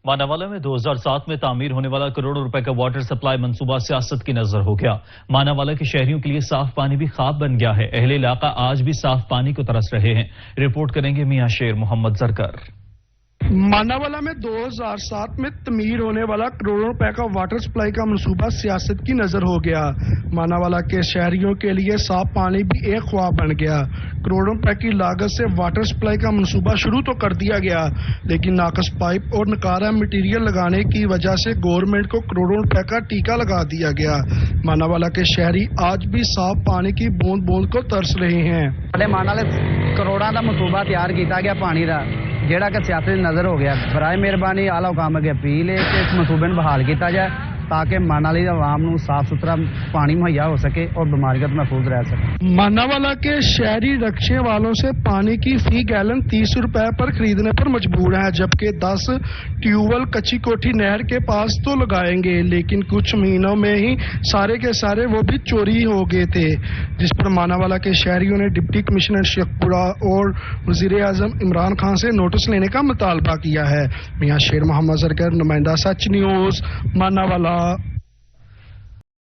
ماناوالا میں 2007 میں تعمیر ہونے والا کروڑوں روپے کا واٹر سپلائی منصوبہ سیاست کی نظر ہو گیا۔ ماناوالا کے شہریوں کے لیے صاف پانی بھی خواب بن گیا ہے۔ اہل علاقہ آج بھی صاف پانی کو ترس رہے ہیں۔ رپورٹ کریں گے میاں شیر محمد زرگر۔ ماناوالا میں 2007 میں تعمیر ہونے والا کروڑوں روپے کا واٹر سپلائی کا منصوبہ سیاست کی نظر ہو گیا۔ ماناوالا کے شہریوں کے لیے صاف پانی بھی ایک خواب بن گیا۔ کروڑوں روپے کی لاگت سے واٹر سپلائی کا منصوبہ شروع تو کر دیا گیا، لیکن ناقص پائپ اور نکارہ مٹیریل لگانے کی وجہ سے گورنمنٹ کو کروڑوں روپے کا ٹیکہ لگا دیا گیا۔ ماناوالا کے شہری آج بھی صاف پانی کی بوند بوند کو ترس رہے ہیں۔ کروڑوں کا منصوبہ تیار کیا گیا پانی کا، جہاں کہ سیاست نظر ہو گیا۔ برائے مہربانی اعلی حکام اگے اپیل ہے کہ اس منصوبے میں بحال کیا جائے تاکہ ماناوالا عوام کو صاف ستھرا پانی مہیا ہو سکے اور بیماریوں سے محفوظ رہ سکے۔ ماناوالا کے شہری رکشے والوں سے پانی کی فی گیلن 30 روپے پر خریدنے پر مجبور ہیں، جبکہ 10 ٹیوبویل کچی کوٹھی نہر کے پاس تو لگائیں گے، لیکن کچھ مہینوں میں ہی سارے کے سارے وہ بھی چوری ہو گئے تھے، جس پر ماناوالا کے شہریوں نے ڈپٹی کمشنر شیخ پورہ اور وزیر اعظم عمران خان سے نوٹس لینے کا مطالبہ کیا ہے۔ میاں شیر محمد زرگر، نمائندہ سچ نیوز، ماناوالا۔